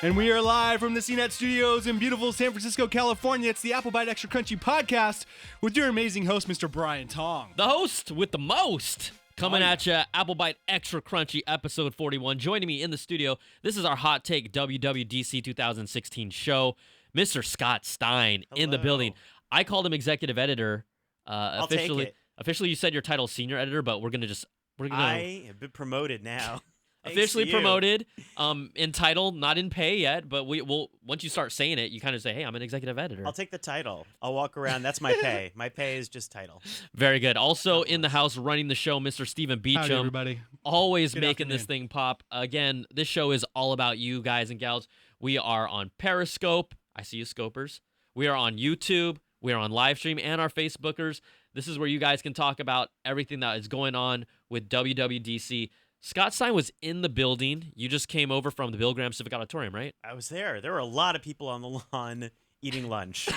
And we are live from the CNET Studios in beautiful San Francisco, California. It's the Byte Extra Crunchy Podcast with your amazing host, Mr. Brian Tong. The host with the most. Coming at you, Byte Extra Crunchy, episode 41. Joining me in the studio, this is our Hot Take WWDC 2016 show, Mr. Scott Stein. Hello. In the building. I called him executive editor. I'll take it. Officially, you said your title senior editor, but we're gonna. I have been promoted now. Officially promoted, in title, not in pay yet, but we will. Once you start saying it, you kind of say, "Hey, I'm an executive editor." I'll take the title. I'll walk around. That's my pay. My pay is just title. Very good. Also in the house, running the show, Mr. Stephen Beecham. Howdy, everybody. Always Good making afternoon. this thing pop. Again, this show is all about you guys and gals. We are on Periscope. I see you, Scopers. We are on YouTube. We are on Livestream and our Facebookers. This is where you guys can talk about everything that is going on with WWDC. Scott Stein was in the building. You just came over from the Bill Graham Civic Auditorium, right? I was there. There were a lot of people on the lawn eating lunch,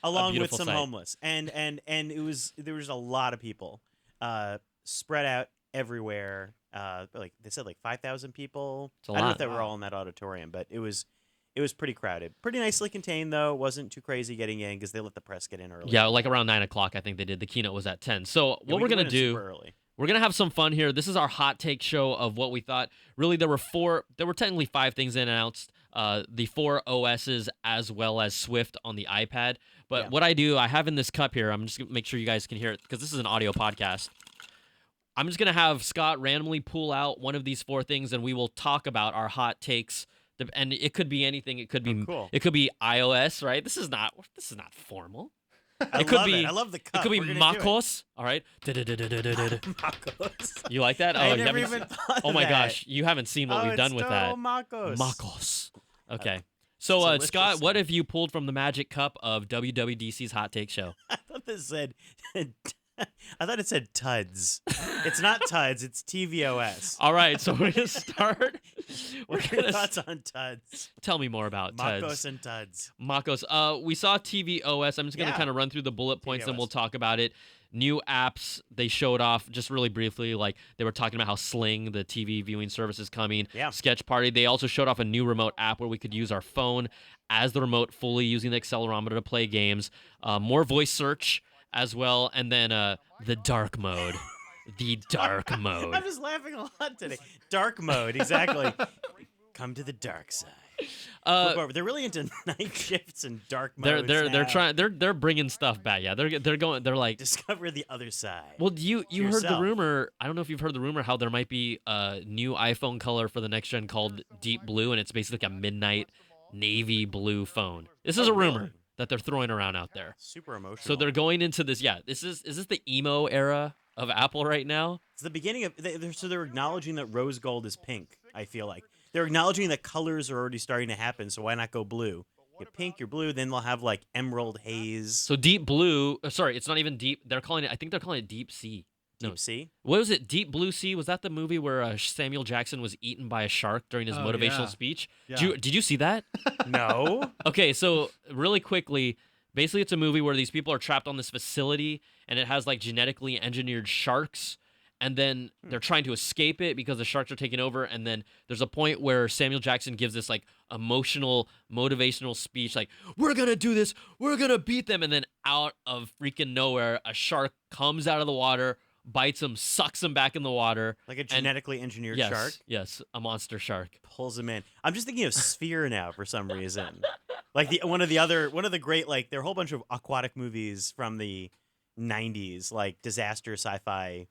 along with some sight. homeless, and there was a lot of people spread out everywhere. Like they said, like 5,000 people. It's a I don't know lot. if they were all in that auditorium, but it was pretty crowded. Pretty nicely contained though. It wasn't too crazy getting in because they let the press get in early. Yeah, like around 9 o'clock, I think they did. The keynote was at 10. So Yeah, what we're going to went in do... super early. We're going to have some fun here. This is our hot take show of what we thought. Really, there were technically 5 things announced. The 4 OSs as well as Swift on the iPad. But what I do, I have in this cup here, I'm just going to make sure you guys can hear it because this is an audio podcast. I'm just going to have Scott randomly pull out one of these 4 things and we will talk about our hot takes. And it could be anything. It could be cool. It could be iOS, right? This is not formal. I love the cup. It could be We're gonna do it. MacOS. All right. MacOS. You like that? I you never haven't even thought Oh of my that. gosh, you haven't seen what we've done with that. MacOS. MacOS. Okay. So, delicious. Scott, what have you pulled from the magic cup of WWDC's Hot Take Show? I thought this said. I thought it said TUDS. It's not TUDS. It's tvOS. All right, so we're gonna start. What are your thoughts on TUDS? Tell me more about MacOS TUDS. and TUDS. MacOS. We saw tvOS. I'm just gonna Yeah. kind of run through the bullet points, and tvOS. we'll talk about it. New apps they showed off just really briefly. Like they were talking about how Sling, the TV viewing service, is coming. Yeah. Sketch Party. They also showed off a new remote app where we could use our phone as the remote, fully using the accelerometer to play games. More voice search as well, and then the dark mode. The dark mode. I'm just laughing a lot today. Dark mode, exactly. Come to the dark side. Flip over. They're really into night shifts and dark modes. They're now. trying. They're bringing stuff back. Yeah, they're going. They're like. Discover the other side. Well, you heard the yourself. rumor. I don't know if you've heard the rumor how there might be a new iPhone color for the next gen called Deep Blue, and it's basically like a midnight navy blue phone. This is a rumor really? that they're throwing around out there. Super emotional. So they're going into this. Yeah, is this the emo era of Apple right now? It's the beginning of. They're acknowledging that rose gold is pink. I feel like they're acknowledging that colors are already starting to happen. So why not go blue? You're pink, you're blue. Then they'll have like emerald haze. So Deep Blue. Sorry, it's not even deep. They're calling it. I think they're calling it Deep Sea. No. Deep sea. What was it? Deep Blue Sea? Was that the movie where Samuel Jackson was eaten by a shark during his motivational yeah. speech? Yeah. Did you see that? No. Okay, so really quickly, basically it's a movie where these people are trapped on this facility and it has like genetically engineered sharks, and then they're trying to escape it because the sharks are taking over, and then there's a point where Samuel Jackson gives this like emotional motivational speech like, we're gonna do this, we're gonna beat them, and then out of freaking nowhere a shark comes out of the water, bites him, sucks him back in the water. Like a genetically engineered Yes, shark. yes, a monster shark. Pulls him in. I'm just thinking of Sphere now for some reason. Like one of the great, like there are a whole bunch of aquatic movies from the 90s, like disaster sci-fi.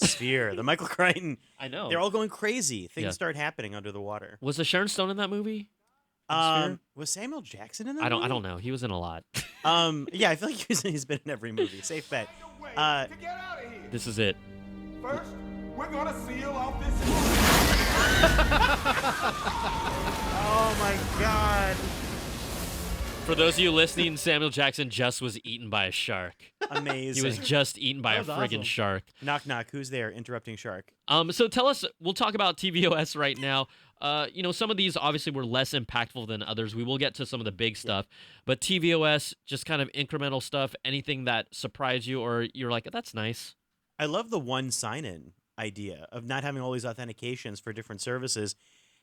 Sphere, the Michael Crichton. I know. They're all going crazy. Things Yeah. start happening under the water. Was the Sharon Stone in that movie? Sphere? Was Samuel Jackson in that? I movie? don't know. He was in a lot. Yeah, I feel like he's been in every movie. Safe bet. To get out of here. This is it. First, we're gonna seal off this. Oh my God. For those of you listening, Samuel Jackson just was eaten by a shark. Amazing. He was just eaten by a That was friggin' awesome. shark. Knock knock. Who's there? Interrupting shark. So tell us, we'll talk about tvOS right now. Some of these obviously were less impactful than others. We will get to some of the big stuff, but tvOS, just kind of incremental stuff, anything that surprised you or you're like, that's nice. I love the one sign-in idea of not having all these authentications for different services,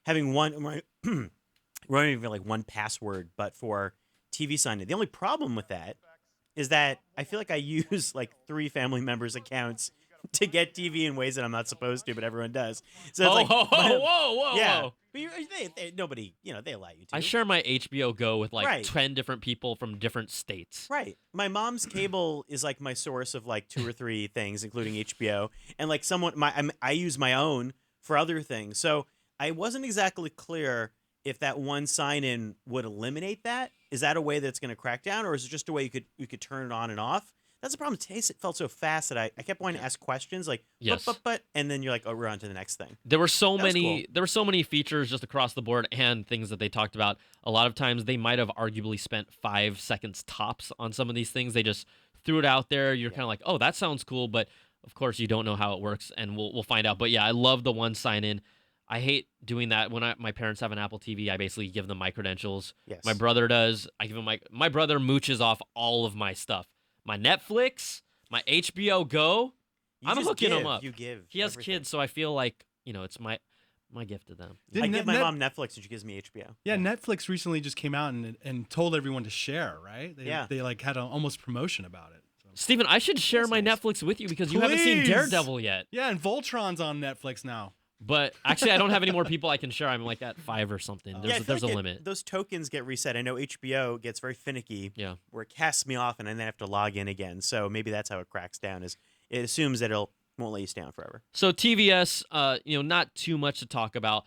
having one. Not even like one password, but for TV sign-in. The only problem with that is that I feel like I use like 3 family members' accounts to get TV in ways that I'm not supposed to, but everyone does. So it's like, whoa. yeah. But nobody, they allow you to. I share my HBO Go with like Right. 10 different people from different states. Right. My mom's cable is like my source of like 2 or 3 things, including HBO, and like I use my own for other things. So I wasn't exactly clear if that one sign-in would eliminate that. Is that a way that it's going to crack down, or is it just a way you could turn it on and off? That's the problem. Today it felt so fast that I kept wanting to ask questions like, Yes. but, and then you're like, oh, we're on to the next thing. There were so That was many. cool. There were so many features just across the board and things that they talked about. A lot of times they might have arguably spent 5 seconds tops on some of these things. They just threw it out there. You're kind of like, oh, that sounds cool, but of course you don't know how it works, and we'll find out. But yeah, I love the one sign in. I hate doing that when my parents have an Apple TV. I basically give them my credentials. Yes. My brother does. I give him my brother mooches off all of my stuff. My Netflix, my HBO Go. You I'm just hooking give, him up. You give. He has everything. kids, so I feel like it's my gift to them. I Didn't give my Net- mom Netflix and she gives me HBO. Yeah, Netflix recently just came out and told everyone to share, right? Yeah. They like had an almost promotion about it. So. Steven, I should share That's my nice. Netflix with you because you haven't seen Please. Daredevil yet. Yeah, and Voltron's on Netflix now. But actually, I don't have any more people I can share. I'm like at 5 or something. I There's, feel there's like a limit. Those tokens get reset. I know HBO gets very finicky. Yeah. Where it casts me off and then I have to log in again. So maybe that's how it cracks down. Is it assumes that won't let you stay on forever. So TVS, not too much to talk about.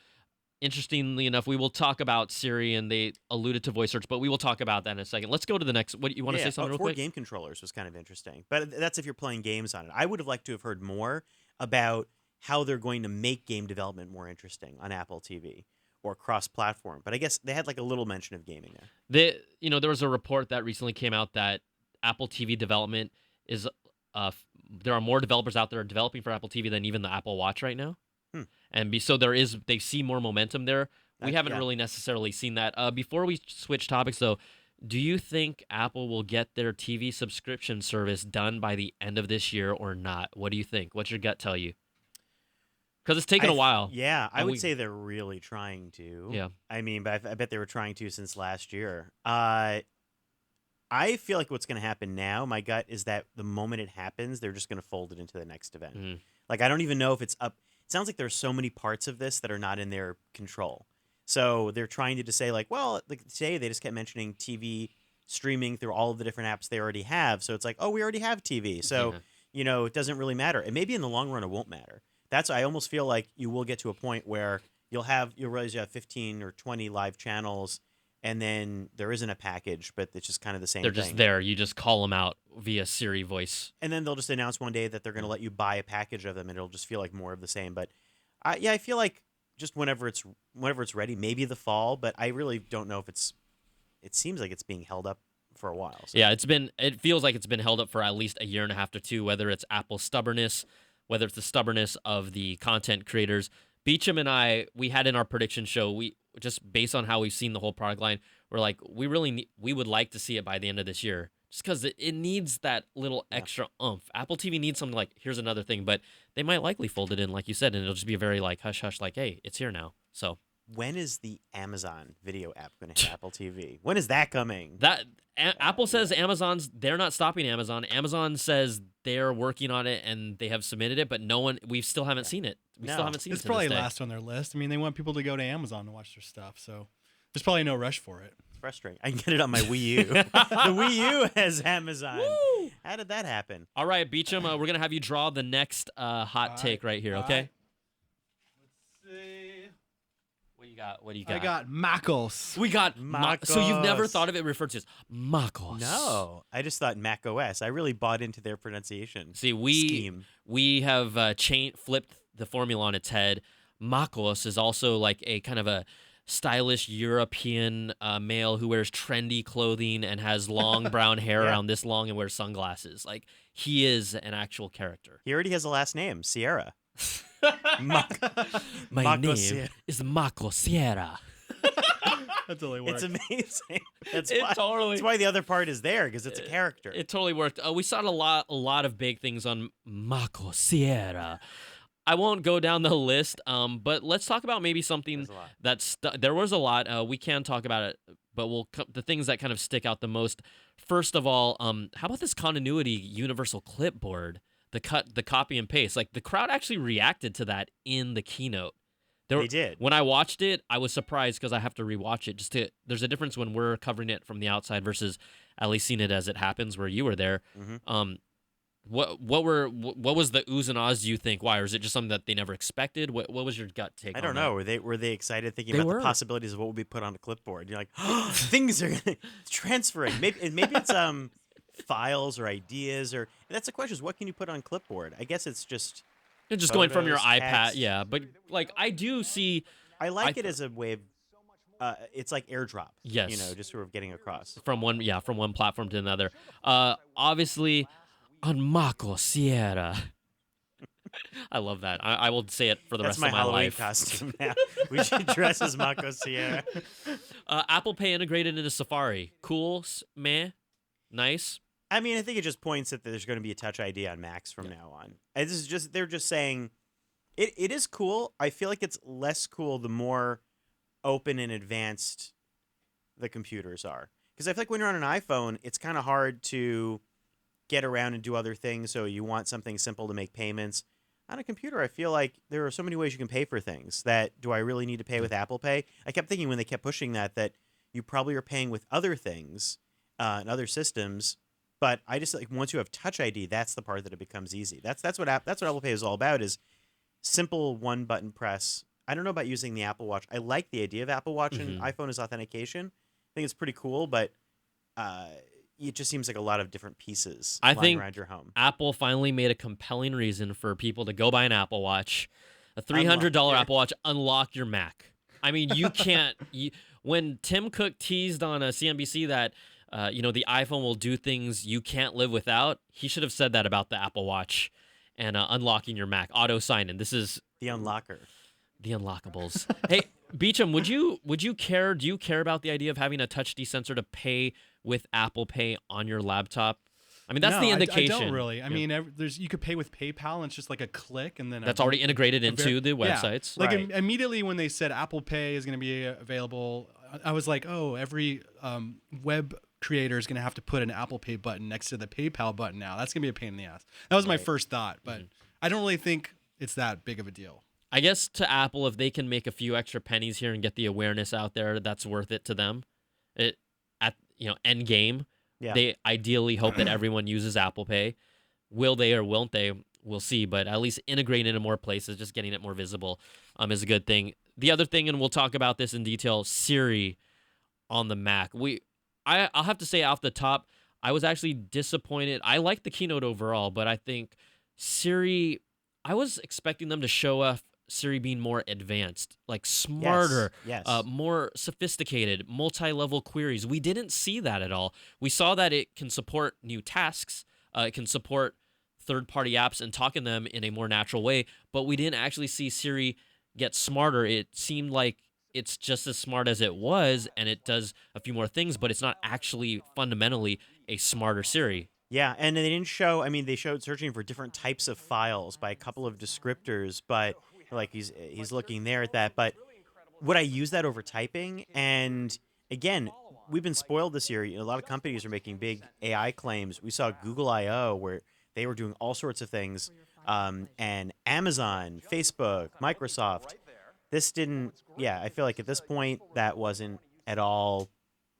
Interestingly enough, we will talk about Siri, and they alluded to voice search, but we will talk about that in a second. Let's go to the next. What you want to say something real 4 quick? game controllers was kind of interesting, but that's if you're playing games on it. I would have liked to have heard more about how they're going to make game development more interesting on Apple TV or cross-platform. But I guess they had like a little mention of gaming there. There was a report that recently came out that Apple TV development is there are more developers out there developing for Apple TV than even the Apple Watch right now. And so they see more momentum there. We haven't really necessarily seen that. Before we switch topics, though, do you think Apple will get their TV subscription service done by the end of this year or not? What do you think? What's your gut tell you? Because it's taken a while. Yeah, I And would say they're really trying to. Yeah. I mean, but I bet they were trying to since last year. I feel like what's going to happen now, my gut is that the moment it happens, they're just going to fold it into the next event. Mm-hmm. Like, I don't even know if it's up. It sounds like there's so many parts of this that are not in their control. So they're trying to just say, like, well, like today they just kept mentioning TV streaming through all of the different apps they already have. So it's like, oh, we already have TV. So, it doesn't really matter. And maybe in the long run, it won't matter. I almost feel like you will get to a point where you'll realize you have 15 or 20 live channels, and then there isn't a package, but it's just kind of the same They're thing. just there. You just call them out via Siri voice. And then they'll just announce one day that they're going to let you buy a package of them, and it'll just feel like more of the same. But I feel like just whenever it's ready, maybe the fall, but I really don't know if it seems like it's being held up for a while. So. Yeah, it feels like it's been held up for at least a year and a half to 2, whether it's Apple's stubbornness, whether it's the stubbornness of the content creators. Beecham and I, we had in our prediction show, we just based on how we've seen the whole product line, we're like, we would like to see it by the end of this year, just because it needs that little extra oomph. Apple TV needs something like, here's another thing, but they might likely fold it in, like you said, and it'll just be a very like hush hush, like, hey, it's here now. So when is the Amazon video app going to hit Apple TV? When is that coming? Apple says they're not stopping Amazon. Amazon says they're working on it and they have submitted it, but we still haven't seen it. We still haven't seen it. It's probably last on their list. I mean, they want people to go to Amazon to watch their stuff, so there's probably no rush for it. It's frustrating. I can get it on my Wii U. The Wii U has Amazon. Woo! How did that happen? All right, Beecham, we're going to have you draw the next hot take right here, okay? Let's see. What do you got? I got MacOS. We got So you've never MacOS. thought of it referred to as MacOS? No, I just thought macOS. I really bought into their pronunciation. See, scheme. we have flipped the formula on its head. MacOS is also like a kind of a stylish European male who wears trendy clothing and has long brown hair around this long and wears sunglasses. Like, he is an actual character. He already has a last name, Sierra. My Marco name Sierra. is Marco Sierra. That totally works. It's amazing. That's It why the other part is there, because it's a character. It totally worked. We saw a lot of big things on Marco Sierra. I won't go down the list. But let's talk about maybe something There's a lot. there was a lot. We can talk about it, but the things that kind of stick out the most. First of all, how about this continuity universal clipboard? The copy and paste. Like the crowd actually reacted to that in the keynote. They did. When I watched it, I was surprised because I have to rewatch it. There's a difference when we're covering it from the outside versus at least seeing it as it happens where you were there. Mm-hmm. What was the oohs and ahs? Do you think? Why? Or is it just something that they never expected? What was your gut take? I don't know. Were they excited thinking They about were. the possibilities of what would be put on a clipboard? You're like, things are transferring. Maybe it's files or ideas or that's the question is what can you put on clipboard? I guess it's just Just going from your photos, iPad, text. yeah. But like I do see. I like it as a way of it's like AirDrop. Yes. You know, just sort of getting across. From one platform to another. Obviously, on macOS Sierra. I love that. I will say it for the That's rest my of my Halloween life. costume now. We should dress as Mako Sierra. Apple Pay integrated into Safari. Cool, meh, nice. I mean, I think it just points that there's going to be a Touch ID on Macs from now on. And this is just they're just saying it is cool. I feel like it's less cool the more open and advanced the computers are. Because I feel like when you're on an iPhone, it's kind of hard to get around and do other things. So you want something simple to make payments. On a computer, I feel like there are so many ways you can pay for things that do I really need to pay with Apple Pay? I kept thinking when they kept pushing that you probably are paying with other things and other systems. But I just like once you have Touch ID, that's the part that it becomes easy. That's what Apple Pay is all about is simple one button press. I don't know about using the Apple Watch. I like the idea of Apple Watch and iPhone as authentication. I think it's pretty cool, but it just seems like a lot of different pieces lying around your home. Apple finally made a compelling reason for people to go buy an Apple Watch. A $300 Apple Watch, unlock your Mac. I mean, you can't. When Tim Cook teased on CNBC that the iPhone will do things you can't live without, he should have said that about the Apple Watch and unlocking your Mac, auto sign-in. This is the unlocker. The unlockables. Hey, Beecham, do you care about the idea of having a Touch ID sensor to pay with Apple Pay on your laptop? I mean, that's the indication. I don't really. I mean, you could pay with PayPal, and it's just like a click, and then that's already integrated into the websites. Yeah. Like immediately when they said Apple Pay is going to be available, I was like, oh, every web creator is going to have to put an Apple Pay button next to the PayPal button now. That's going to be a pain in the ass. That was my first thought, but I don't really think it's that big of a deal. I guess to Apple, if they can make a few extra pennies here and get the awareness out there, that's worth it to them. End game. Yeah. They ideally hope that everyone uses Apple Pay. Will they or won't they? We'll see. But at least integrating it into more places, just getting it more visible, is a good thing. The other thing, and we'll talk about this in detail, Siri on the Mac. I'll have to say off the top, I was actually disappointed. I liked the keynote overall, but I think Siri, I was expecting them to show off Siri being more advanced, like smarter, yes. More sophisticated, multi-level queries. We didn't see that at all. We saw that it can support new tasks, it can support third-party apps and talk in them in a more natural way, but we didn't actually see Siri get smarter. It seemed like it's just as smart as it was, and it does a few more things, but it's not actually fundamentally a smarter Siri. Yeah, and they didn't show. I mean, they showed searching for different types of files by a couple of descriptors, but like he's looking there at that. But would I use that over typing? And again, we've been spoiled this year. A lot of companies are making big AI claims. We saw Google I/O where they were doing all sorts of things, and Amazon, Facebook, Microsoft. This didn't. Yeah, I feel like at this point that wasn't at all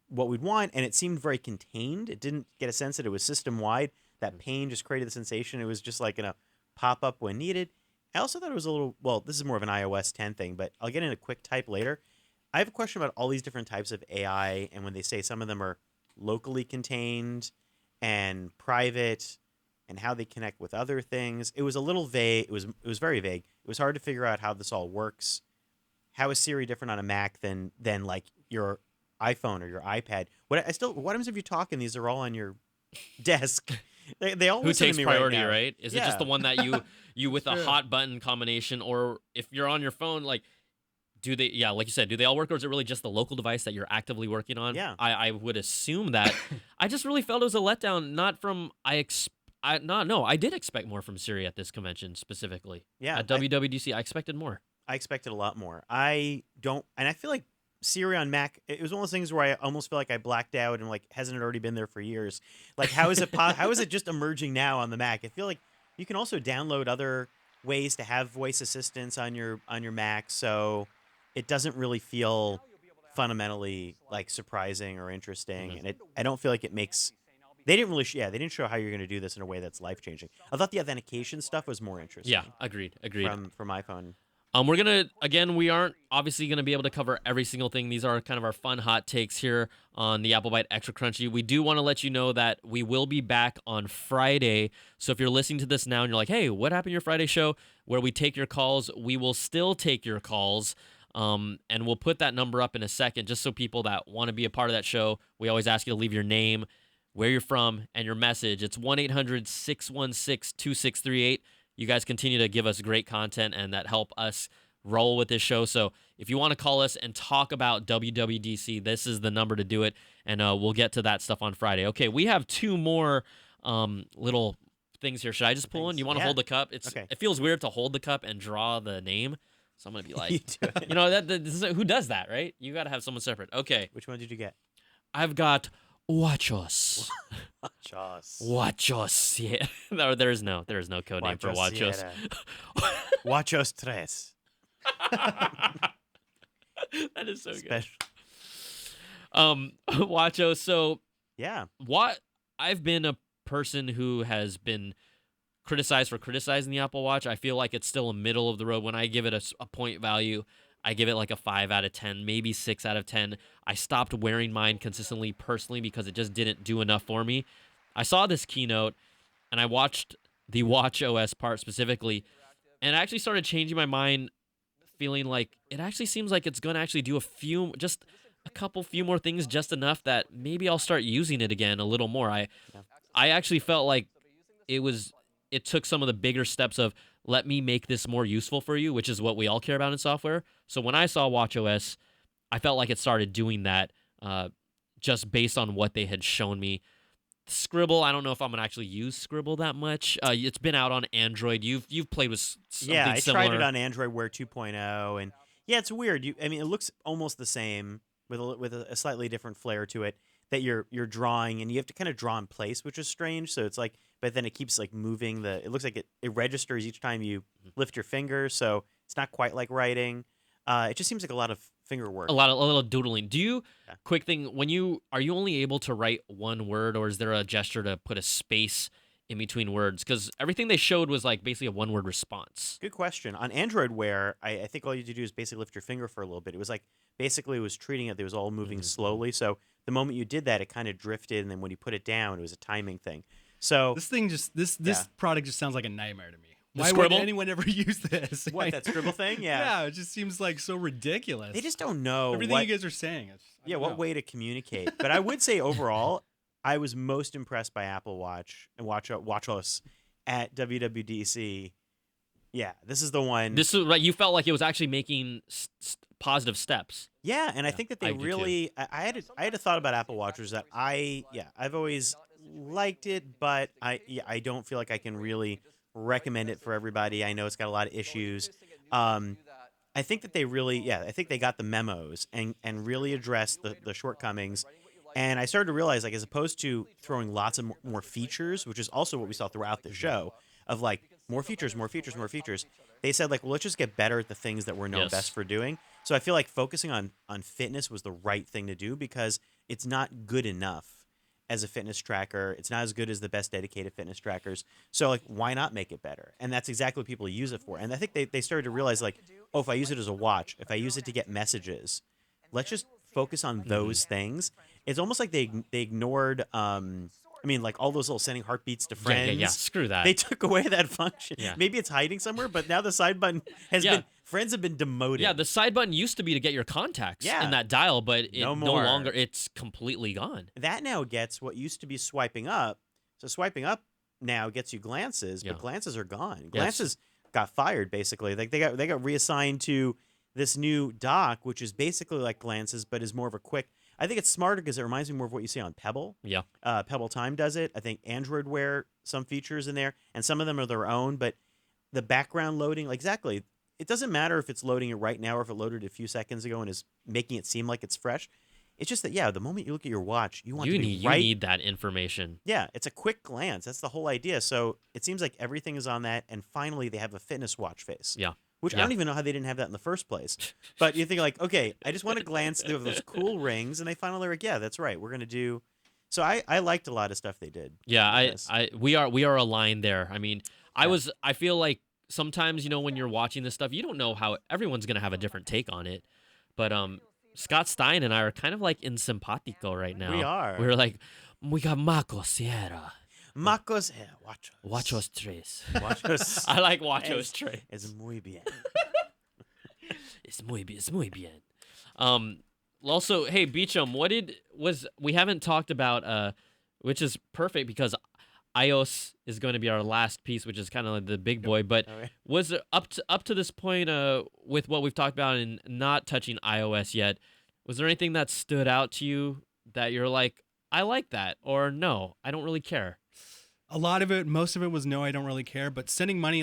what we'd want, and it seemed very contained. It didn't get a sense that it was system-wide. That pane just created the sensation it was just like going to pop up when needed. I also thought it was a little, well, this is more of an iOS 10 thing, but I'll get into quick type later. I have a question about all these different types of AI, and when they say some of them are locally contained and private and how they connect with other things. It was a little vague. It was very vague. It was hard to figure out how this all works. How is Siri different on a Mac than like your iPhone or your iPad? What happens if you talk and these are all on your desk? They all Who listen takes to me priority, right now. right? Is it just the one that you with a hot button combination, or if you're on your phone, like do they like you said, do they all work, or is it really just the local device that you're actively working on? Yeah. I would assume that. I just really felt it was a letdown, not from I did expect more from Siri at this convention specifically. Yeah, At WWDC, I expected more. I expected a lot more. I don't, and I feel like Siri on Mac, it was one of those things where I almost feel like I blacked out and like, hasn't it already been there for years? Like, how is it how is it just emerging now on the Mac? I feel like you can also download other ways to have voice assistance on your Mac, so it doesn't really feel fundamentally like surprising or interesting, and I don't feel like it makes. They didn't really, they didn't show how you're going to do this in a way that's life changing. I thought the authentication stuff was more interesting. Yeah, agreed. From iPhone. We aren't obviously gonna be able to cover every single thing. These are kind of our fun hot takes here on the Apple Byte Extra Crunchy. We do want to let you know that we will be back on Friday. So if you're listening to this now and you're like, hey, what happened to your Friday show where we take your calls? We will still take your calls. And we'll put that number up in a second just so people that want to be a part of that show, we always ask you to leave your name, where you're from, and your message. It's 1-800-616-2638. You guys continue to give us great content and that help us roll with this show. So if you want to call us and talk about WWDC, this is the number to do it, and we'll get to that stuff on Friday. Okay, we have two more little things here. Should I just pull in? You want to hold the cup? Okay. It feels weird to hold the cup and draw the name. So I'm going to be like, You do it. you know, who does that, right? You got to have someone separate. Okay. Which one did you get? I've got WatchOS. WatchOS. WatchOS. Yeah. No, there is no code name for WatchOS. WatchOS 3. That is so Special. good. WatchOS. So Yeah. I've been a person who has been criticized for criticizing the Apple Watch. I feel like it's still a middle of the road. When I give it a point value, I give it like a 5 out of 10, maybe 6 out of 10. I stopped wearing mine consistently personally because it just didn't do enough for me. I saw this keynote and I watched the WatchOS part specifically, and I actually started changing my mind, feeling like it actually seems like it's going to actually do a few more things, just enough that maybe I'll start using it again a little more. I actually felt like it took some of the bigger steps of, let me make this more useful for you, which is what we all care about in software. So when I saw WatchOS, I felt like it started doing that just based on what they had shown me. Scribble, I don't know if I'm going to actually use Scribble that much. It's been out on Android. You've played with something I similar. tried it on Android Wear 2.0, and yeah, it's weird. It looks almost the same with a slightly different flair to it, that you're drawing, and you have to kind of draw in place, which is strange. So it's like, but then it keeps like moving it looks like it registers each time you lift your finger, so it's not quite like writing. It just seems like a lot of finger work. A little doodling. Do you, quick thing, are you only able to write one word, or is there a gesture to put a space in between words? Because everything they showed was like basically a one-word response. Good question. On Android Wear, I think all you had to do is basically lift your finger for a little bit. It was like, basically it was treating it was all moving slowly, so the moment you did that, it kind of drifted, and then when you put it down, it was a timing thing. So this product just sounds like a nightmare to me. The Why Scribble? would anyone ever use this? What, that Scribble thing? Yeah. Yeah, it just seems like so ridiculous. They just don't know everything you guys are saying. What way to communicate. But I would say overall, I was most impressed by Apple Watch and WatchOS at WWDC. Yeah, this is the one. This is right. You felt like it was actually making positive steps. Yeah, and I think that they really. I had a thought about Apple Watch, which is that I've always liked it, but I don't feel like I can really recommend it for everybody. I know it's got a lot of issues. I think that they really, I think they got the memos and really addressed the shortcomings. And I started to realize, like, as opposed to throwing lots of more features, which is also what we saw throughout the show, of like more features, they said, like, well, let's just get better at the things that we're known best for doing. So I feel like focusing on fitness was the right thing to do, because it's not good enough as a fitness tracker. It's not as good as the best dedicated fitness trackers. So, like, why not make it better? And that's exactly what people use it for. And I think they started to realize, like, oh, if I use it as a watch, if I use it to get messages, let's just focus on those things. It's almost like they ignored, like all those little sending heartbeats to friends. Yeah, screw that. They took away that function. Yeah. Maybe it's hiding somewhere, but now the side button has been, friends have been demoted. Yeah, the side button used to be to get your contacts in that dial, but it no longer, it's completely gone. That now gets what used to be swiping up. So swiping up now gets you glances, but glances are gone. Glances got fired, basically. Like they got reassigned to this new dock, which is basically like glances, but is more of a quick. I think it's smarter because it reminds me more of what you see on Pebble. Yeah. Pebble Time does it. I think Android Wear some features in there, and some of them are their own. But the background loading, like exactly, it doesn't matter if it's loading it right now or if it loaded a few seconds ago and is making it seem like it's fresh. It's just that, the moment you look at your watch, you need that information. Yeah, it's a quick glance. That's the whole idea. So it seems like everything is on that, and finally they have a fitness watch face. Yeah. Which I don't even know how they didn't have that in the first place. But you think like, okay, I just want to glance through those cool rings, and they finally were like, yeah, that's right. We're gonna do. So I liked a lot of stuff they did. Yeah, we are aligned there. I mean, I feel like sometimes, when you're watching this stuff, you don't know how everyone's gonna have a different take on it. But Scott Stein and I are kind of like in simpatico right now. We are. We're like, we got MacOS era. MacOS, WatchOS. WatchOS tres. WatchOS. I like WatchOS tres. Es muy bien. Es muy bien. Also, hey Beecham, we haven't talked about which is perfect because iOS is going to be our last piece, which is kind of like the big boy. But was it up to this point with what we've talked about and not touching iOS yet? Was there anything that stood out to you that you're like, I like that, or no, I don't really care? A lot of it, most of it was no, I don't really care. But sending money,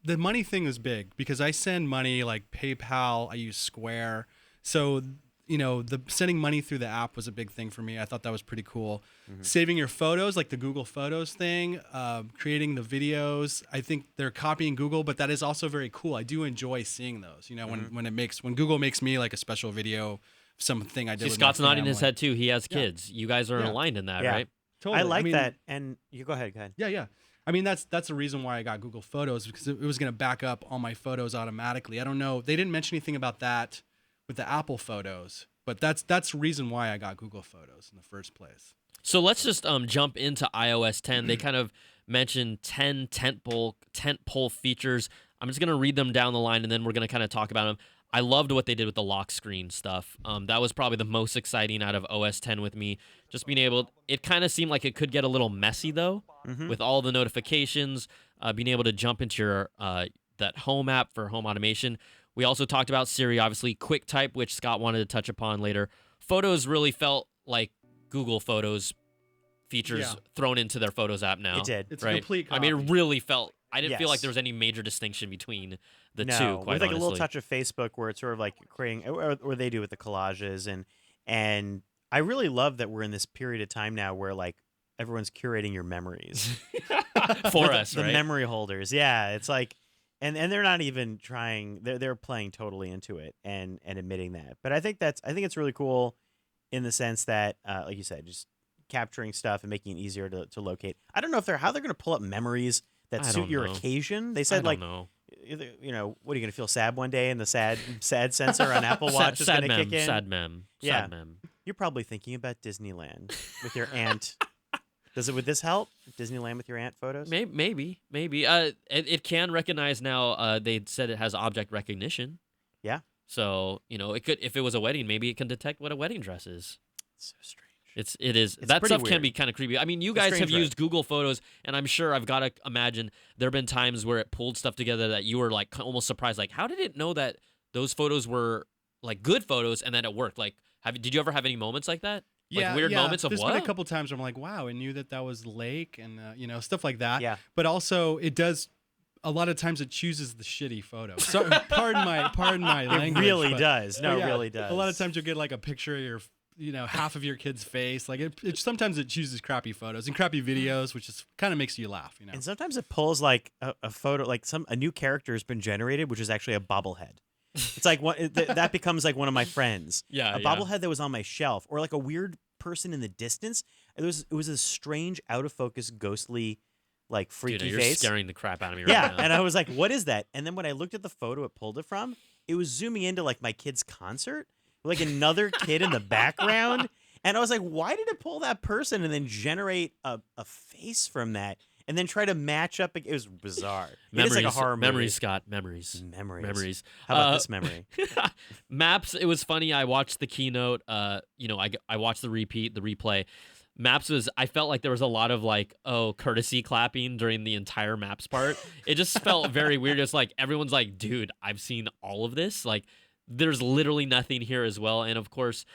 the money thing was big because I send money like PayPal, I use Square. So, the sending money through the app was a big thing for me. I thought that was pretty cool. Mm-hmm. Saving your photos, like the Google Photos thing, creating the videos. I think they're copying Google, but that is also very cool. I do enjoy seeing those, when Google makes me like a special video, something I did. See, Scott's nodding his head too. He has kids. You guys are aligned in that, right? Totally. I like that. And you go ahead. Yeah. I mean, that's the reason why I got Google Photos, because it was going to back up all my photos automatically. I don't know. They didn't mention anything about that with the Apple Photos, but that's the reason why I got Google Photos in the first place. So let's just jump into iOS 10. They kind of mentioned 10 tentpole features. I'm just going to read them down the line, and then we're going to kind of talk about them. I loved what they did with the lock screen stuff. That was probably the most exciting out of OS 10 with me. Just being able, it kind of seemed like it could get a little messy though, with all the notifications, being able to jump into your that home app for home automation. We also talked about Siri, obviously, QuickType, which Scott wanted to touch upon later. Photos really felt like Google Photos features thrown into their Photos app now. It did. It's right? a complete copy. I mean, it really felt. I didn't feel like there was any major distinction between the two. Quite with like honestly. a little touch of Facebook, where it's sort of like creating, or they do with the collages, and I really love that we're in this period of time now where like everyone's curating your memories for us, the right? memory holders. Yeah, it's like, and they're not even trying. They're playing totally into it and admitting that. But I think it's really cool in the sense that, like you said, just capturing stuff and making it easier to locate. I don't know how they're going to pull up memories that suit your occasion. They said, what are you going to feel sad one day and the sad sensor on Apple Watch is going to kick in? Sad mem. You're probably thinking about Disneyland with your aunt. Would this help? Disneyland with your aunt photos? Maybe. It can recognize now. They said it has object recognition. Yeah. So, it could, if it was a wedding, maybe it can detect what a wedding dress is. It's so strange. It is. That stuff can be kind of creepy. I mean, you guys have used Google Photos, and I'm sure I've got to imagine there have been times where it pulled stuff together that you were like almost surprised. Like, how did it know that those photos were like good photos and that it worked? Like, did you ever have any moments like that? Like weird moments of There's what? been a couple times where I'm like, wow, I knew that was lake and stuff like that. Yeah. But also, it does. A lot of times it chooses the shitty photo. So pardon my language. It really does. No, it really does. A lot of times you'll get like a picture of your half of your kid's face. Like it sometimes it chooses crappy photos and crappy videos, which is kind of makes you laugh. And sometimes it pulls like a photo, like a new character has been generated, which is actually a bobblehead. It's like that becomes like one of my friends. Yeah, a bobblehead that was on my shelf, or like a weird person in the distance. It was a strange, out of focus, ghostly, like freaky Dude, you're face. scaring the crap out of me right now. And I was like, "What is that?" And then when I looked at the photo it pulled it from, it was zooming into like my kid's concert, like another kid in the background. And I was like, why did it pull that person and then generate a face from that and then try to match up? It was bizarre. Memories, it is like a horror movie. Memories, Scott. Memories. How about this memory? Maps, it was funny. I watched the keynote. I watched the replay. Maps I felt like there was a lot of like, courtesy clapping during the entire Maps part. It just felt very weird. It's like everyone's like, dude, I've seen all of this. Like, there's literally nothing here as well. And of course,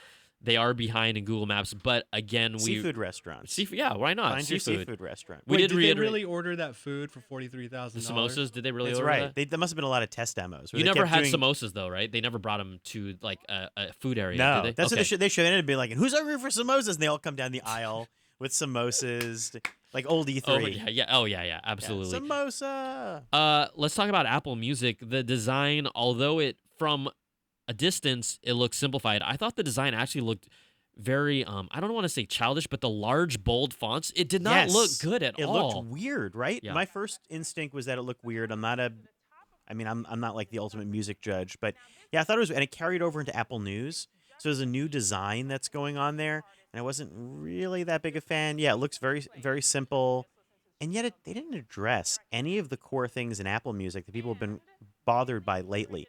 They are behind in Google Maps, but again, Seafood restaurants. Seafood, yeah, why not? Find your seafood restaurant. We did they reiterate really order that food for $43,000? samosas. Did they really That's order right. that? There must have been a lot of test demos. where You they never kept had doing- samosas though, right? They never brought them to like a food area. No, did they? that's okay. what they should end up being like. Who's hungry for samosas? And they all come down the aisle with samosas, like old E3. Oh yeah, absolutely. Yeah, samosa. Let's talk about Apple Music. The design, although it from a distance it looks simplified, I thought the design actually looked very I don't want to say childish, but the large bold fonts, it did not look good at it all. It looked weird, right? Yeah. My first instinct was that it looked weird. I'm not like the ultimate music judge, but yeah, I thought it was, and it carried over into Apple News. So there's a new design that's going on there, and I wasn't really that big a fan. Yeah, it looks very, very simple, and yet they didn't address any of the core things in Apple Music that people have been bothered by lately.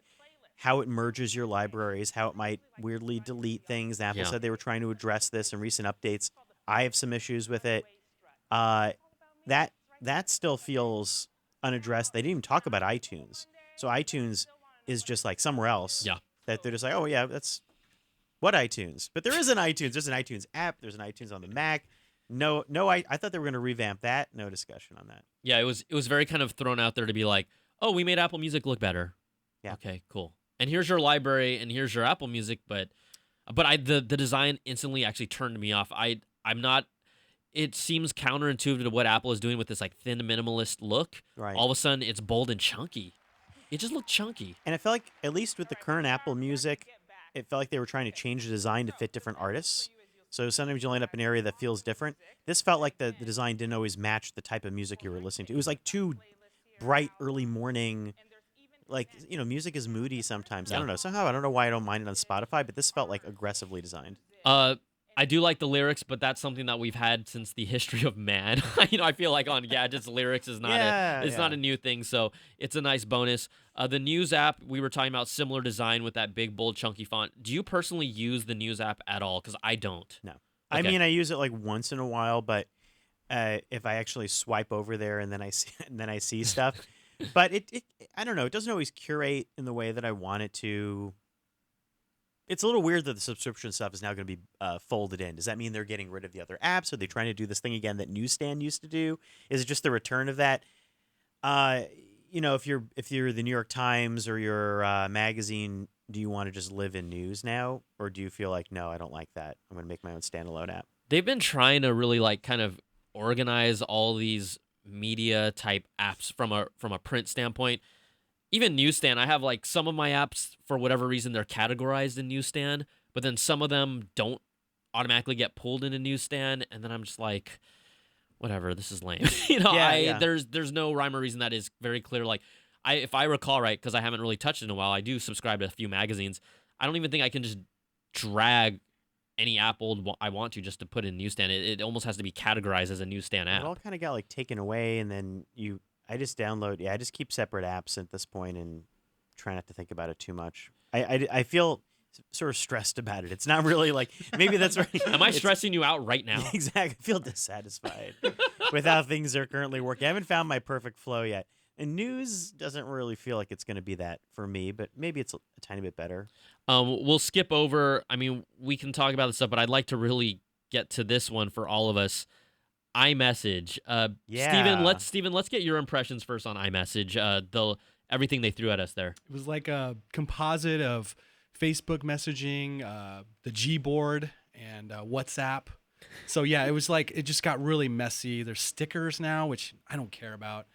How it merges your libraries, how it might weirdly delete things. Apple said they were trying to address this in recent updates. I have some issues with it. That still feels unaddressed. They didn't even talk about iTunes. So iTunes is just like somewhere else. Yeah. That they're just like, oh yeah, that's what iTunes. But there is an iTunes. There's an iTunes app. There's an iTunes on the Mac. No, I thought they were going to revamp that. No discussion on that. Yeah, it was very kind of thrown out there to be like, oh, we made Apple Music look better. Yeah. Okay, cool. And here's your library, and here's your Apple Music, but the design instantly actually turned me off. I'm not. It seems counterintuitive to what Apple is doing with this like thin minimalist look. Right. All of a sudden, it's bold and chunky. It just looked chunky. And I felt like, at least with the current Apple Music, it felt like they were trying to change the design to fit different artists. So sometimes you'll end up in an area that feels different. This felt like the design didn't always match the type of music you were listening to. It was like too bright, early morning. Like, music is moody sometimes. Yeah. I don't know. Somehow, I don't know why I don't mind it on Spotify, but this felt like aggressively designed. I do like the lyrics, but that's something that we've had since the history of man. I feel like on Gadgets, lyrics is not not a new thing, so it's a nice bonus. The News app, we were talking about similar design with that big, bold, chunky font. Do you personally use the News app at all? Because I don't. No. I Okay. mean, I use it like once in a while, but if I actually swipe over there and then I see stuff, but it I don't know. It doesn't always curate in the way that I want it to. It's a little weird that the subscription stuff is now going to be folded in. Does that mean they're getting rid of the other apps? Are they trying to do this thing again that Newsstand used to do? Is it just the return of that? If you're the New York Times or your magazine, do you want to just live in news now, or do you feel like, no, I don't like that, I'm going to make my own standalone app? They've been trying to really like kind of organize all these media type apps from a print standpoint. Even Newsstand, I have like some of my apps, for whatever reason, they're categorized in Newsstand, but then some of them don't automatically get pulled into Newsstand, and then I'm just like, whatever, this is lame. There's no rhyme or reason that is very clear. Like, if I recall right, because I haven't really touched it in a while, I do subscribe to a few magazines. I don't even think I can just drag any app I want to just to put in Newsstand. It almost has to be categorized as a Newsstand app. It all kind of got like taken away, and then I just download. Yeah, I just keep separate apps at this point and try not to think about it too much. I feel sort of stressed about it. It's not really like, maybe that's right. Am I stressing you out right now? Exactly. I feel dissatisfied with how things are currently working. I haven't found my perfect flow yet. And news doesn't really feel like it's going to be that for me, but maybe it's a tiny bit better. We'll skip over. I mean, we can talk about this stuff, but I'd like to really get to this one for all of us. iMessage. Steven, let's get your impressions first on iMessage. Everything they threw at us there. It was like a composite of Facebook messaging, the Gboard, and WhatsApp. So yeah, it was like, it just got really messy. There's stickers now, which I don't care about.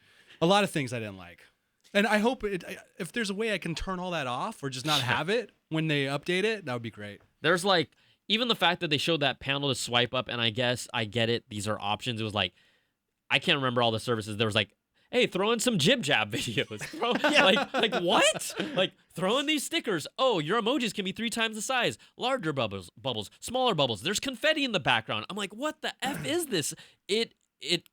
A lot of things I didn't like. And I hope if there's a way I can turn all that off or just not have it when they update it, that would be great. There's like, even the fact that they showed that panel to swipe up, and I guess I get it, these are options. It was like, I can't remember all the services. There was like, hey, throw in some jib jab videos. Like what? Like, throw in these stickers. Oh, your emojis can be 3 times the size. Larger bubbles, smaller bubbles. There's confetti in the background. I'm like, what the F is this? It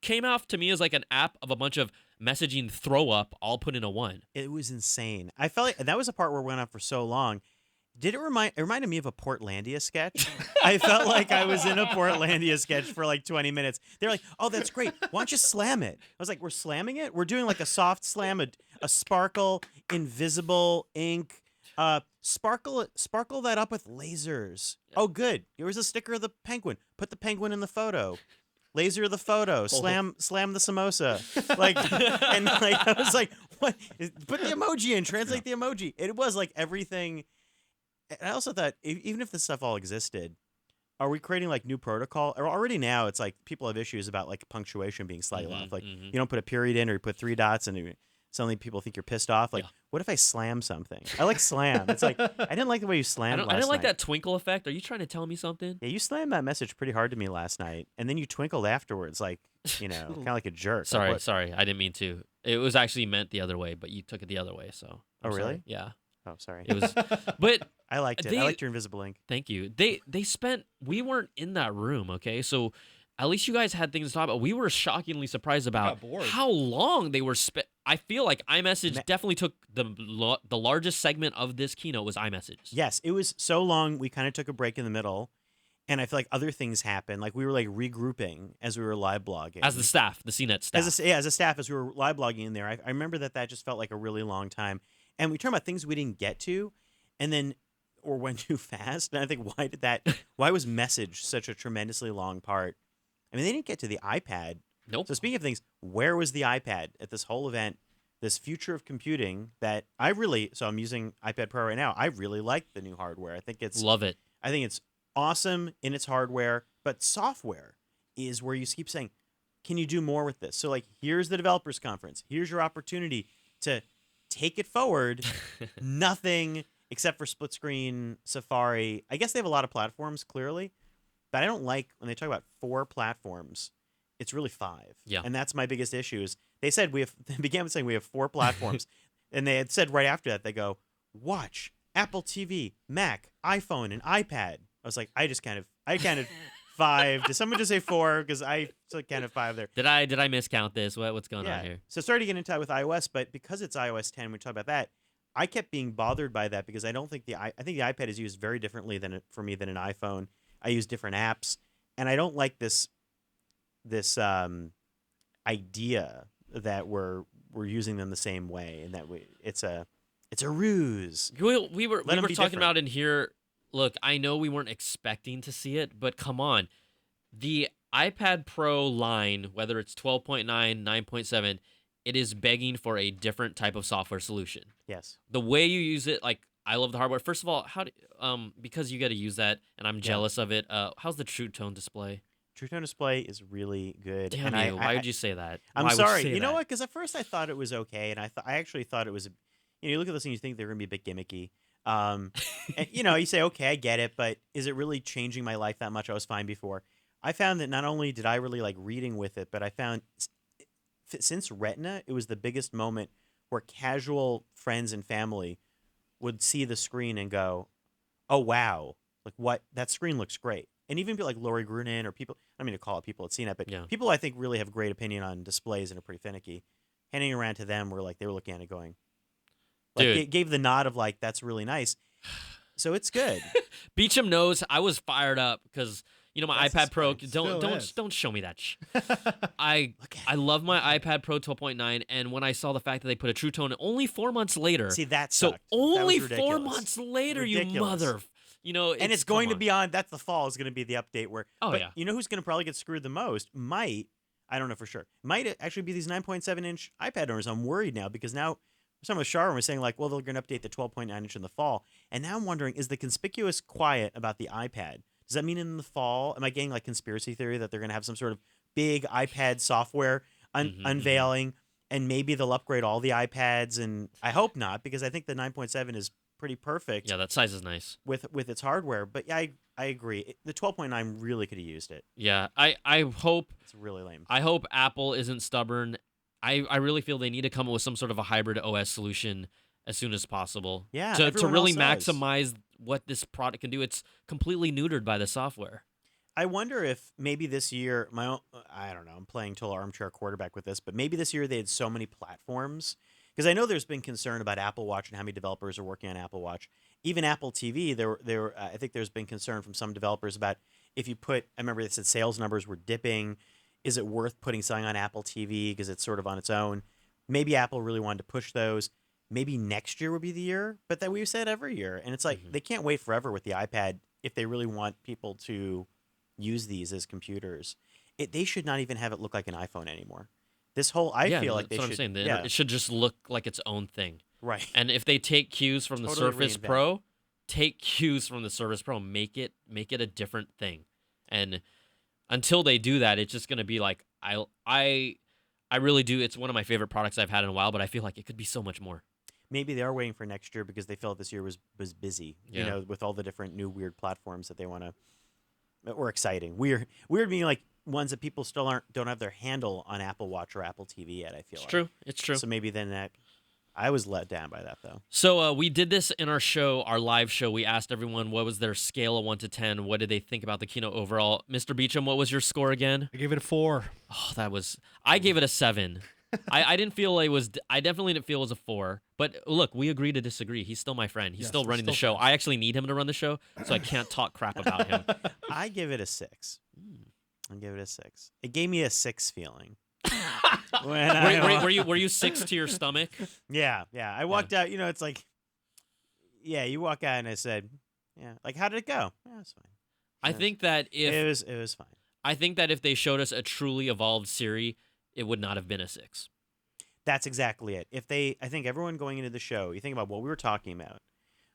came off to me as like an app of a bunch of messaging throw up all put into one. It was insane. I felt like, and that was the part where it went on for so long. It reminded me of a Portlandia sketch. I felt like I was in a Portlandia sketch for like 20 minutes. They're like, oh, that's great. Why don't you slam it? I was like, we're slamming it? We're doing like a soft slam, a sparkle, invisible ink, sparkle that up with lasers. Oh, good. Here's a sticker of the penguin. Put the penguin in the photo. Laser the photo. Slam the samosa. Like, and like I was like, what? Put the emoji in. Translate the emoji. It was like everything. And I also thought, even if this stuff all existed, are we creating like new protocol? Or already now, it's like people have issues about like punctuation being slightly off. Like you don't put a period in, or you put 3 dots, and suddenly people think you're pissed off. Like, what if I slam something? I like slam. It's like I didn't like the way you slammed. I didn't like night. that twinkle effect. Are you trying to tell me something? Yeah, you slammed that message pretty hard to me last night, and then you twinkled afterwards, like kind of like a jerk. Sorry, Like, sorry, I didn't mean to. It was actually meant the other way, but you took it the other way. So. I'm really? sorry. Yeah. Oh, sorry. It was, but I liked it. I liked your invisible ink. thank you. We weren't in that room, okay? So at least you guys had things to talk about. We were shockingly surprised about got bored. how long they were I feel like iMessage definitely took the largest segment of this keynote was iMessages. Yes, it was so long. We kind of took a break in the middle, and I feel like other things happened. Like we were like regrouping as we were live blogging. As the staff, the CNET staff. As a staff, as we were live blogging in there, I remember that just felt like a really long time. And we talked about things we didn't get to, and then or went too fast. And I think why was message such a tremendously long part? I mean, they didn't get to the iPad. Nope. So speaking of things, where was the iPad at this whole event? This future of computing that so I'm using iPad Pro right now. I really like the new hardware. I think it's Love it. I think it's awesome in its hardware, but software is where you keep saying, can you do more with this? So like, here's the developers conference. Here's your opportunity to take it forward. Nothing except for split screen Safari. I guess they have a lot of platforms clearly, but I don't like when they talk about 4 platforms. It's really 5. Yeah. And that's my biggest issue is they began with saying we have 4 platforms. And they had said right after that, they go, Watch, Apple TV, Mac, iPhone, and iPad. I was like, I counted 5. Did someone just say 4? Because I counted 5 there. Did I miscount this? What's going on here? So starting to get into it with iOS, but because it's iOS 10, we talk about that. I kept being bothered by that because I don't think I think the iPad is used very differently for me than an iPhone. I use different apps, and I don't like this idea that we're using them the same way, and that it's a ruse. We were talking different. about in here. Look, I know we weren't expecting to see it, but come on. The iPad Pro line, whether it's 12.9, 9.7, it is begging for a different type of software solution. Yes. The way you use it, like, I love the hardware. First of all, because you got to use that, and I'm jealous of it. How's the True Tone display? True Tone display is really good. Damn and you! Why would you say that? I'm Why would sorry. say You know that? what? Because at first I thought it was okay, and I actually thought it was. You look at this and you think they're going to be a bit gimmicky. And, you say, okay, I get it, but is it really changing my life that much? I was fine before. I found that not only did I really like reading with it, but I found since Retina, it was the biggest moment where casual friends and family would see the screen and go, oh, wow, like what? That screen looks great. And even people like Lori Grunin or people, I don't mean to call it people at CNET, but people I think really have great opinion on displays and are pretty finicky. Handing around to them were like, they were looking at it going, like, Dude. it gave the nod of like, that's really nice. So it's good. Beecham knows I was fired up because my That's iPad Pro. fine. Still is. Don't show me that. I love my iPad Pro 12.9, and when I saw the fact that they put a True Tone only 4 months later. See, that so sucked. only that was 4 ridiculous. months later, Ridiculous. you mother. And it's going to be on. That's the fall is going to be the update where. Oh, but yeah. You know who's going to probably get screwed the most? I don't know for sure. Might actually be these 9.7-inch iPad owners. I'm worried now because now some of Sharon was saying like, well, they're going to update the 12.9-inch in the fall, and now I'm wondering, is the conspicuous quiet about the iPad? Does that mean in the fall? Am I getting like conspiracy theory that they're going to have some sort of big iPad software unveiling, and maybe they'll upgrade all the iPads? And I hope not, because I think the 9.7 is pretty perfect. Yeah, that size is nice. With its hardware, but yeah, I agree. The 12.9 really could have used it. Yeah, I hope. It's really lame. I hope Apple isn't stubborn. I really feel they need to come up with some sort of a hybrid OS solution as soon as possible. Yeah, to everyone really else does. maximize what this product can do. It's completely neutered by the software. I wonder if maybe this year, I don't know, I'm playing total armchair quarterback with this, but maybe this year they had so many platforms. Because I know there's been concern about Apple Watch and how many developers are working on Apple Watch. Even Apple TV, I think there's been concern from some developers about if you I remember they said sales numbers were dipping. Is it worth putting something on Apple TV because it's sort of on its own? Maybe Apple really wanted to push those. maybe next year would be the year, but that we've said every year. And it's like they can't wait forever with the iPad if they really want people to use these as computers. They should not even have it look like an iPhone anymore. This whole, I feel like they that's should. what I'm saying. Yeah, It should just look like its own thing. right. And if they take cues from the Totally Surface reinvent. Pro, take cues from the Surface Pro, make it a different thing. And until they do that, it's just gonna be like I really do. It's one of my favorite products I've had in a while, but I feel like it could be so much more. Maybe they are waiting for next year because they felt this year was busy. You Yeah. know, with all the different new weird platforms that they want to. That were exciting. Weird being like ones that people still don't have their handle on Apple Watch or Apple TV yet. I feel It's like. true. It's true. So maybe then that. I was let down by that though. So we did this in our show, our live show. We asked everyone what was their scale of 1 to 10. What did they think about the keynote overall? Mr. Beecham, what was your score again? I gave it a 4. Oh, I gave it a 7. I didn't feel it was. I definitely didn't feel it was a 4. But look, we agree to disagree. He's still my friend. He's Yes, still we're running the still show. I actually need him to run the show, so I can't talk crap about him. I give it a 6. I give it a 6. It gave me a 6 feeling. When Were you 6 to your stomach? Yeah. I walked out. You know, it's like, yeah, you walk out and I said, yeah, like how did it go? Yeah, it's fine. I think that if It was fine. I think that if they showed us a truly evolved Siri, it would not have been a 6. That's exactly it. I think everyone going into the show, you think about what we were talking about.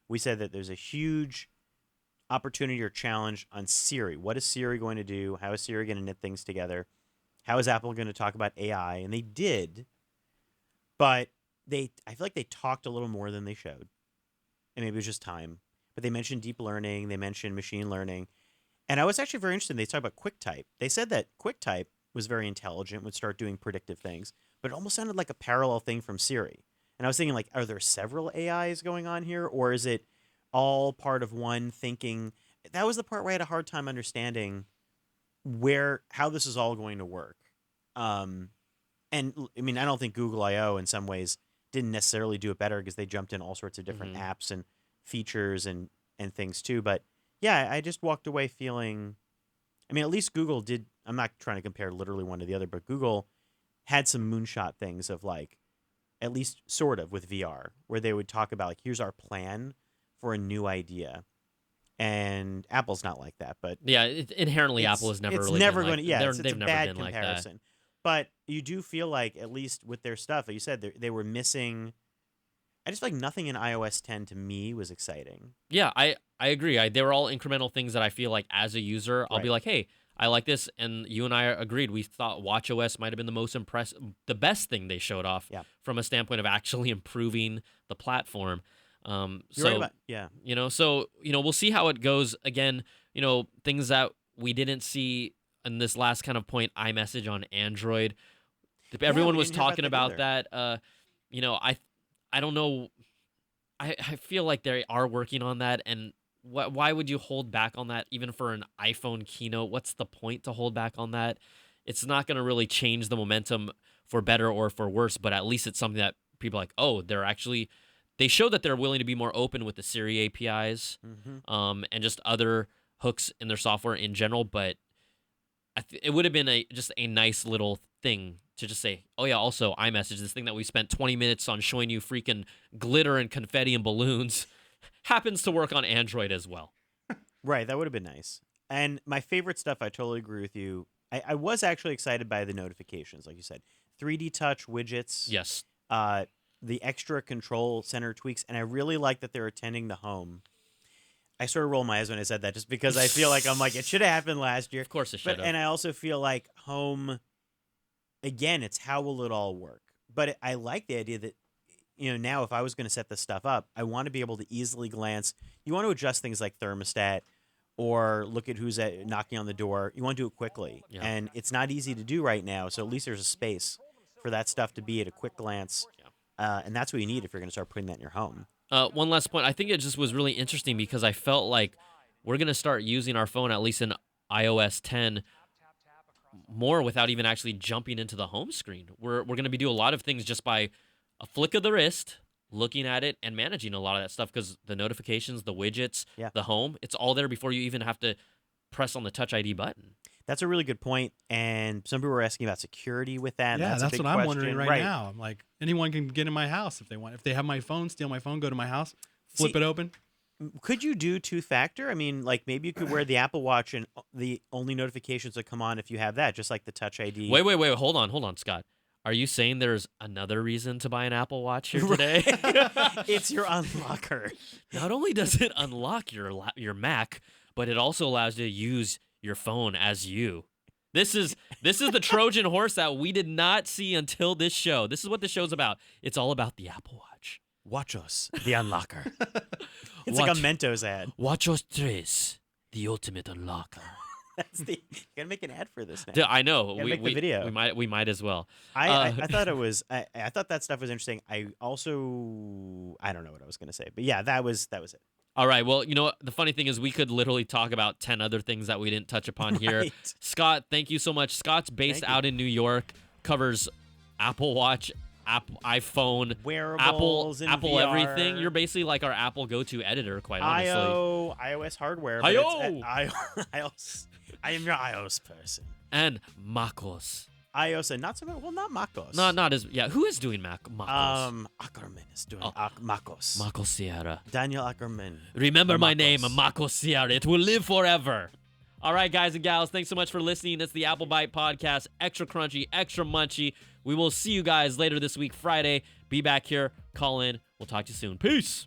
We said that there's a huge opportunity or challenge on Siri. What is Siri going to do? How is Siri going to knit things together? How is Apple going to talk about AI? And they did, but I feel like they talked a little more than they showed. And maybe it was just time. But they mentioned deep learning. They mentioned machine learning. And I was actually very interested. They talked about QuickType. They said that QuickType was very intelligent, would start doing predictive things. But it almost sounded like a parallel thing from Siri. And I was thinking, like, are there several AIs going on here? Or is it all part of one thinking? That was the part where I had a hard time understanding how this is all going to work. And I mean, I don't think Google I/O in some ways didn't necessarily do it better because they jumped in all sorts of different apps and features and things too. But yeah, I just walked away feeling, I mean, at least Google did. I'm not trying to compare literally one to the other, but Google had some moonshot things of like, at least sort of with VR, where they would talk about like, here's our plan for a new idea. And Apple's not like that, but Yeah, inherently Apple has never really never been going like, to, yeah, they've it's a never bad been like comparison. that. But you do feel like, at least with their stuff, like you said, they were missing. I just feel like nothing in iOS 10 to me was exciting. Yeah, I agree. They were all incremental things that I feel like as a user, I'll be Right. like, hey, I like this. And you and I agreed. We thought WatchOS might have been the most the best thing they showed off from a standpoint of actually improving the platform. You're So, right about, yeah. we'll see how it goes. Again, things that we didn't see in this last kind of point, iMessage on Android. Everyone we was didn't hear talking about about that. I don't know. I feel like they are working on that, and why would you hold back on that even for an iPhone keynote? What's the point to hold back on that? It's not going to really change the momentum for better or for worse, but at least it's something that people are like, oh, they show that they're willing to be more open with the Siri APIs, and just other hooks in their software in general. But it would have been just a nice little thing to just say, oh yeah, also iMessage, this thing that we spent 20 minutes on showing you freaking glitter and confetti and balloons, happens to work on Android as well. Right, that would have been nice. And my favorite stuff, I totally agree with you. I was actually excited by the notifications, like you said. 3D touch widgets. Yes. The extra control center tweaks, and I really like that they're attending the home. I sort of roll my eyes when I said that, just because I feel like it should have happened last year. Of course it should have. And I also feel like home, again, it's how will it all work? But I like the idea that, now if I was going to set this stuff up, I want to be able to easily glance. You want to adjust things like thermostat or look at who's knocking on the door. You want to do it quickly. Yeah. And it's not easy to do right now, so at least there's a space for that stuff to be at a quick glance. And that's what you need if you're going to start putting that in your home. One last point. I think it just was really interesting because I felt like we're going to start using our phone, at least in iOS 10, more without even actually jumping into the home screen. We're going to be doing a lot of things just by a flick of the wrist, looking at it and managing a lot of that stuff, because the notifications, the widgets, the home, it's all there before you even have to press on the Touch ID button. That's a really good point. And some people were asking about security with that. Yeah, that's that's a big what I'm question. wondering right now. I'm like, anyone can get in my house if they want. If they have my phone, steal my phone, go to my house, flip it open. Could you do two-factor? I mean, like maybe you could wear the Apple Watch and the only notifications that come on if you have that, just like the Touch ID. Wait, hold on, Scott. Are you saying there's another reason to buy an Apple Watch here today? It's your unlocker. Not only does it unlock your Mac, but it also allows you to use your phone as you. This is the Trojan horse that we did not see until this show. This is what the show's about. It's all about the Apple Watch. WatchOS, the unlocker. It's like a Mentos ad. WatchOS 3, the ultimate unlocker. You gotta make an ad for this now. Dude, I know. Gotta make the video. We might as well. I thought it was. I thought that stuff was interesting. I also don't know what I was gonna say, but yeah, that was it. All right. Well, you know what? The funny thing is we could literally talk about 10 other things that we didn't touch upon here. Right. Scott, thank you so much. Scott's based out in New York, covers Apple Watch, Apple iPhone, Wearables, and Apple VR. everything. You're basically like our Apple go-to editor, quite honestly. iOS hardware. but iOS. I am your iOS person. And MacOS. iOS and not so much. Well, not MacOS. Not as Who is doing MacOS? Ackerman is doing MacOS. MacOS Sierra. Daniel Ackerman. Remember my MacOS. name, MacOS Sierra. It will live forever. All right, guys and gals, thanks so much for listening. It's the Apple Byte Podcast, extra crunchy, extra munchy. We will see you guys later this week, Friday. Be back here. Call in. We'll talk to you soon. Peace.